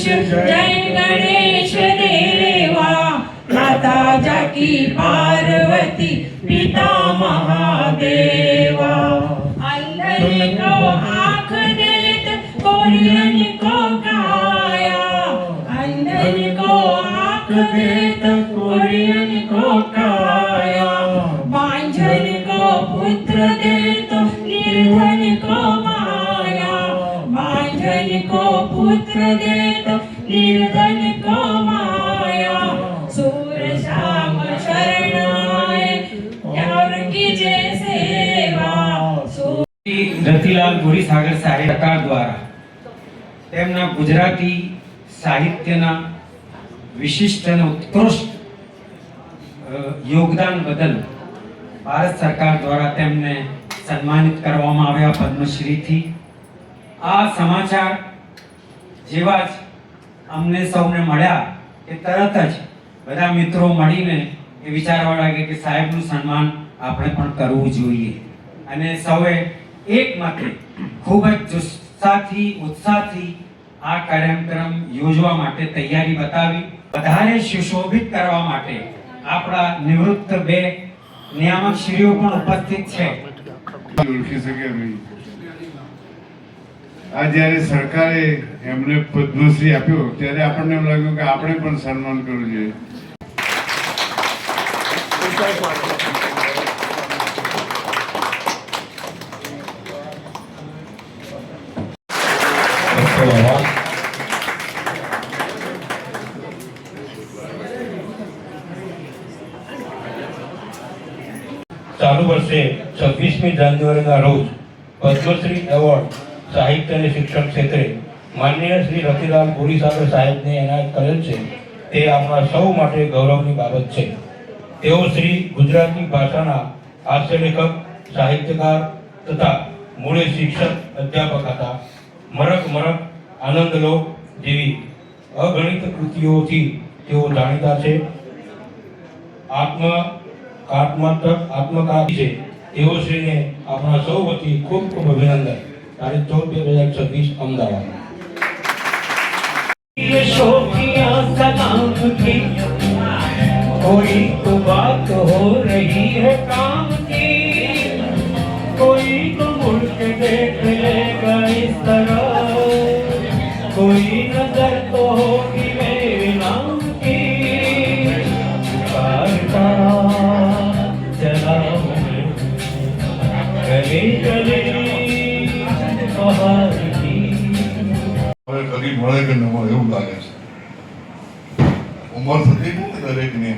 गणेश जय गणेश देवा, माता जाकी पार्वती पिता महादेवा। अंधन को आँख देत कोरियन को काया, अंधन को आँख देत कोरियन को काया। बांझन को पुत्र देत निर्धन को माया, बांझन को पुत्र देत निर्धन को माया। सूर श्याम शरणाय यार की जय सेवा। રતિલાલ બોરીસાગર સાહેબ સરકાર દ્વારા તેમના ગુજરાતી સાહિત્યના વિશિષ્ટ અને ઉત્કૃષ્ટ યોગદાન બદલ ભારત સરકાર દ્વારા તેમને સન્માનિત કરવામાં આવ્યા પદ્મશ્રીથી। આ સમાચાર જેવા જ અમને સૌને મળ્યા કે તરત જ બધા મિત્રો મળીને એ વિચારવા લાગે કે સાહેબનું સન્માન આપણે પણ કરવું જોઈએ અને સૌએ એક મતે ખૂબ જ જુસ્સાથી ઉત્સાહથી આ કાર્યક્રમ યોજવા માટે તૈયારી બતાવી। વધારે સુશોભિત કરવા માટે આપણા નિવૃત્ત બે નિયામકશ્રીઓ પણ ઉપસ્થિત છે। ઓળખી શકે નહીં। આ જ્યારે સરકારે એમને પદ્મશ્રી આપ્યો ત્યારે આપણને એમ લાગ્યું કે આપણે પણ સન્માન કરવું જોઈએ। ચાલુ વર્ષે 26મી જાન્યુઆરીના રોજ પદ્મશ્રી એવોર્ડ સાહિત્ય અને શિક્ષણ ક્ષેત્રે માનનીય શ્રી રતિલાલ બોરીસાગર સાહેબને એનાયત કરેલ છે તે આપણા સૌ માટે ગૌરવની બાબત છે। તેઓ શ્રી ગુજરાતી ભાષાના હાસ્યલેખક, સાહિત્યકાર તથા મૂળે શિક્ષક અધ્યાપક હતા। મરક મરક, આનંદલોક જેવી અગણિત કૃતિઓથી તેઓ જાણીતા છે। આત્મકારી છે તેઓ શ્રીને આપણા સૌ વતી ખૂબ ખૂબ અભિનંદન। તારીખ 14/2026 અમદાવાદ। कोई तो बात हो रही है काम की, कोई तो मुड़ के देख लेगा इस तरह, कोई नजर तो होगी मेरे नाम की। करता चला गली गली बहार की। હવે કદી મળે કે ન મળે એવું લાગે છે। ઉંમર થતી નથી દરેકની।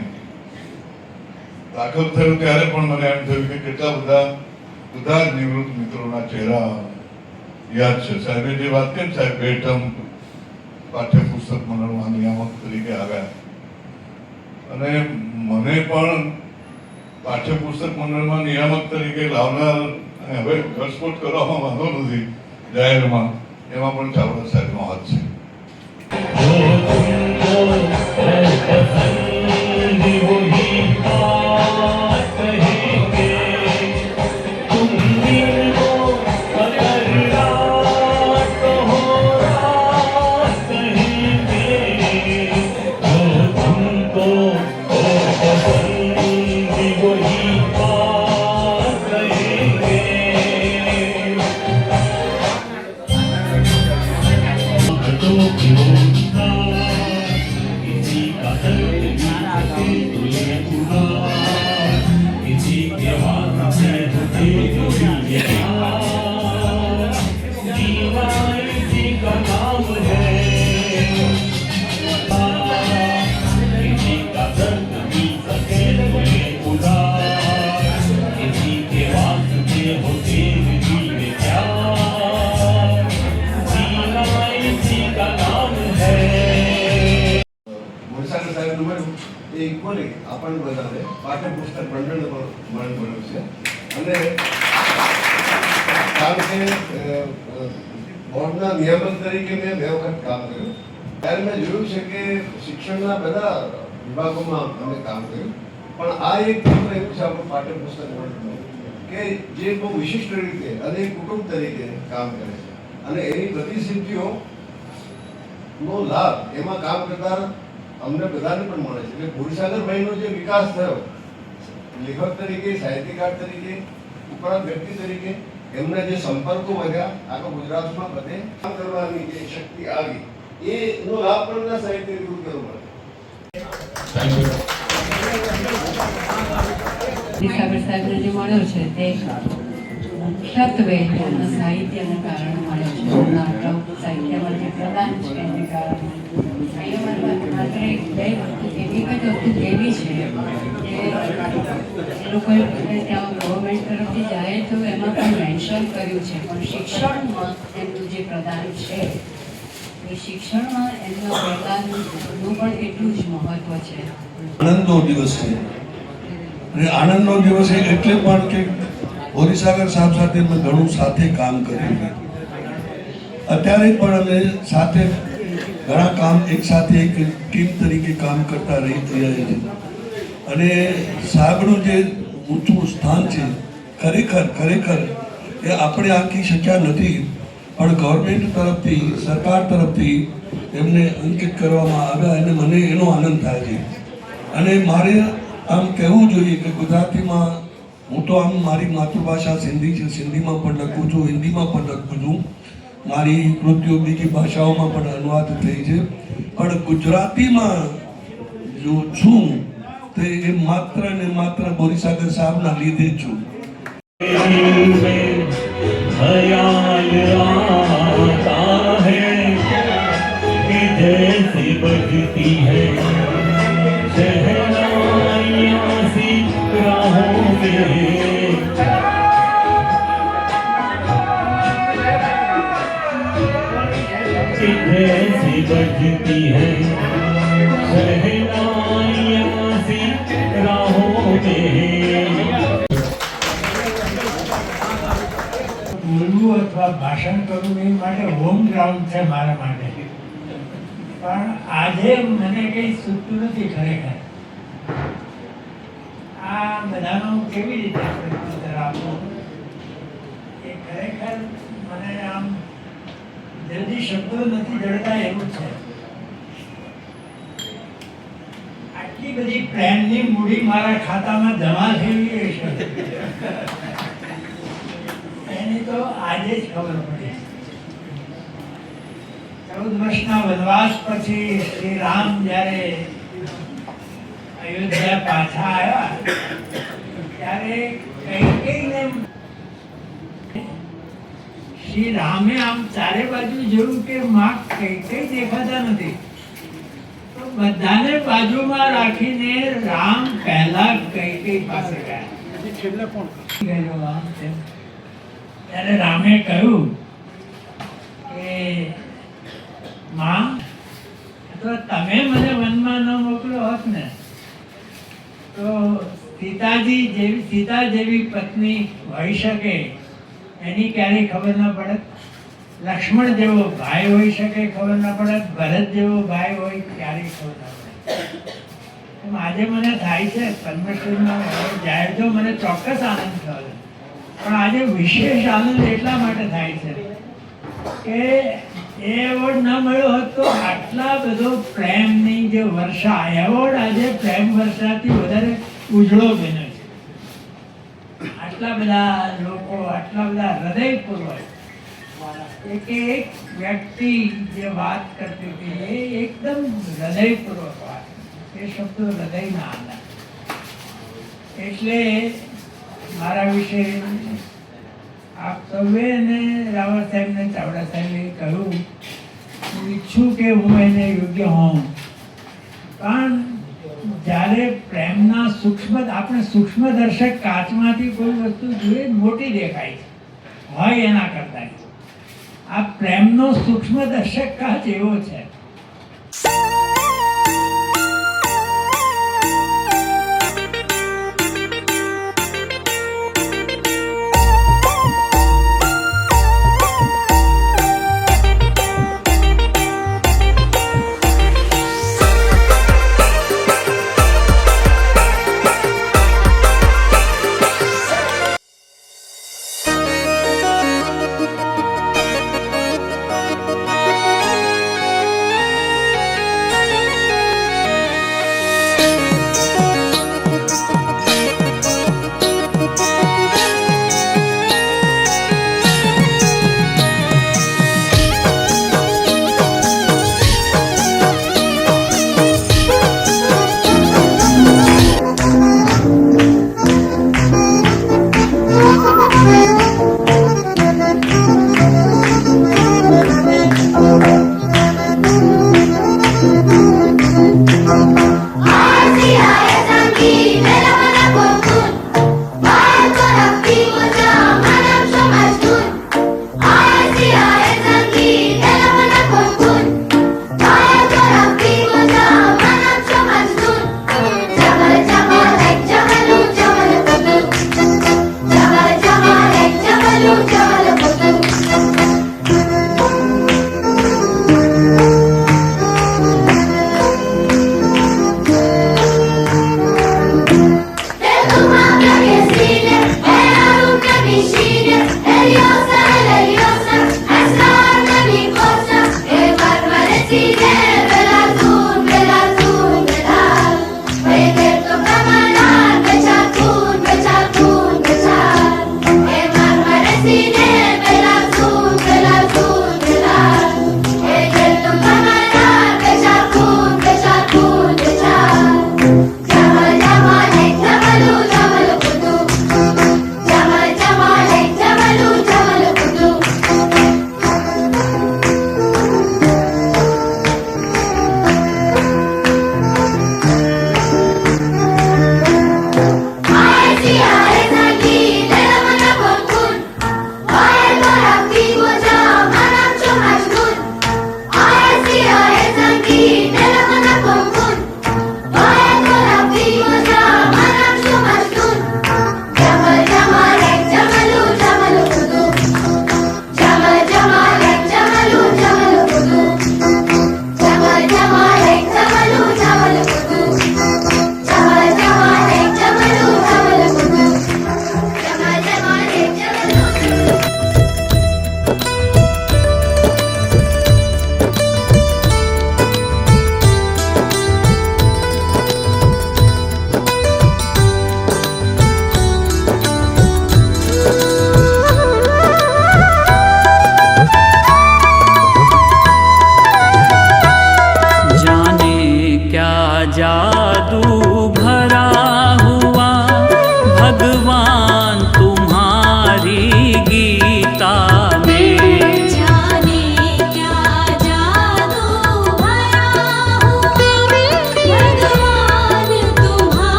દાખલ થયું ત્યારે પણ મને એમ થયું કે કેટલા બધા જ નિવૃત્ત મિત્રોના ચહેરા યાદ છે। સાહેબે જે વાત કરી, સાહેબ બે ટર્મ પાઠ્યપુસ્તક મંડળમાં નિયામક તરીકે આવ્યા અને મને પણ પાઠ્યપુસ્તક મંડળમાં નિયામક તરીકે લાવનાર હવે ઘટસ્ફોટ કરવામાં વાંધો નથી જાહેરમાં, એમાં પણ ચાવડા સાહેબનો હાથ છે। ઇક્વલી આપણને બધાને પાઠ્યપુસ્તક મંડળ મળ્યું છે અને કારણ કે બોર્ડના નિયામક તરીકે મેં 2 વખત કામ કર્યું ત્યારે મેં જોયું છે કે શિક્ષણના બધા વિભાગોમાં અમે કામ કર્યું, પણ આ એક કેન્દ્ર એવું છે આપણું પાઠ્યપુસ્તક મંડળ કે જે બહુ વિશિષ્ટ રીતે અને કુટુંબ તરીકે કામ કરે છે અને એની પ્રતિસિદ્ધિઓ નો લાભ એમાં કામ કરતા અમને બધાને પણ મળે છે. એટલે બોરીસાગરભાઈનો જે વિકાસ થયો લેખક તરીકે, સાહિત્યકાર તરીકે, ઉપરાંત વ્યક્તિ તરીકે એમના જે સંપર્કો વધ્યા, આખા ગુજરાતમાં બધે કામ કરવાની જે શક્તિ આવી એનો લાભ પણ સાહિત્ય કૃતિઓ મળે. સાગર સાહેબને જે મળ્યો છે તે મુખ્યત્વે એમના સાહિત્યના કારણે મળ્યો છે. એમના આટલા સાહિત્યમાં જે પ્રદાન છે એને કારણે અહીંયા માત્ર એક બે વસ્તુ એવી જ વસ્તુ એવી છે કે એ લોકોએ ત્યાં ગવર્મેન્ટ તરફથી જાય તો એમાં પણ મેન્શન કર્યું છે, પણ શિક્ષણમાં એમનું જે પ્રદાન છે એ શિક્ષણમાં એમના પ્રદાનનું પણ એટલું જ મહત્વ છે. આનંદનો દિવસ છે અને આનંદનો દિવસ એટલે પણ કે બોરીસાગર સાહેબ સાથે મેં ઘણું સાથે કામ કર્યું છે. અત્યારે પણ અમે સાથે ઘણા કામ એક સાથે એક ટીમ તરીકે કામ કરતા રહી રહ્યા છીએ અને સાહેબનું જે ઊંચું સ્થાન છે ખરેખર એ આપણે આંકી શક્યા નથી, પણ ગવર્મેન્ટ તરફથી, સરકાર તરફથી એમને અંકિત કરવામાં આવ્યા અને મને એનો આનંદ થાય છે. અને મારે આમ કહેવું જોઈએ કે ગુજરાતીમાં હું તો આમ મારી માતૃભાષા સિંધી છે, સિંધીમાં પણ લખું છું, હિન્દીમાં પણ લખું છું, મારી કૃતિઓ બીજી ભાષાઓમાં પણ અનુવાદ થઈ છે, પણ ગુજરાતીમાં જો છું તે એ માત્ર ને માત્ર બોરીસાગર સાહેબના લીધે જ છું. बजती है शहनाइयां सी राहों में, जैसी बजती है शहनाइयां सी राहों में. બોલવું અથવા ભાષણ કરવું એ માટે હોમ ગ્રાઉન્ડ છે મારા માટે, પણ આજે મને કંઈ સૂચતું નથી ખરેખર. આ બધાનો કેવી રીતે પ્રત્યુત્તર આપવો એ ખરેખર મને આમ જલ્દી શબ્દો નથી જડતા એવું છે. આટલી બધી પ્રેમની મૂડી મારા ખાતામાં જમા થઈ છે એની તો આજે જ ખબર પડી. 14 વર્ષના વનવાસ પછી શ્રી રામ જ્યારે અયોધ્યા પાછા આવ્યા ત્યારે કૈકેયીને શ્રી રામે આમ ચારે બાજુ જોયું કે માં કૈકેયી દેખાતા નથી, તો બધાને બાજુમાં રાખીને રામ પહેલા કૈકેયી પાસે ગયા. ત્યારે રામે કહ્યું કે માં, તો તમે મને વનમાં ન મોકલ્યો હોત ને તો સીતા જેવી પત્ની હોઈ શકે એની ક્યારેય ખબર ન પડે, લક્ષ્મણ જેવો ભાઈ હોઈ શકે ખબર ન પડે, ભરત જેવો ભાઈ હોય ક્યારેય ખબર ન પડે. એમ આજે મને થાય છે પદ્મશ્રીમાં જાય તો મને ચોક્કસ આનંદ થયો, પણ આજે વિશેષ આનંદ એટલા માટે થાય છે કે એ એવોર્ડ ન મળ્યો હોત તો આટલા બધો પ્રેમની જે વર્ષા, એવોર્ડ આજે પ્રેમ વર્ષાથી વધારે ઉજળો બન્યો છે. આટલા બધા લોકો, આટલા બધા હૃદયપૂર્વક એક વ્યક્તિ જે વાત કરતી હતી એ એકદમ હૃદયપૂર્વક વાત, એ શબ્દો હૃદયના આનંદ. એટલે મારા વિશે આપ સૌએ અને રાવળ સાહેબને, ચાવડા સાહેબે કહ્યું, હું ઈચ્છું કે હું એને યોગ્ય હોઉં, પણ જ્યારે પ્રેમના સૂક્ષ્મ, આપણે સૂક્ષ્મ દર્શક કાચમાંથી કોઈ વસ્તુ જોઈએ મોટી દેખાય છે હોય એના કરતાં, આ પ્રેમનો સૂક્ષ્મ દર્શક કાચ એવો છે.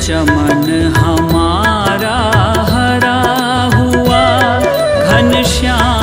चमन हमारा हरा हुआ घनश्याम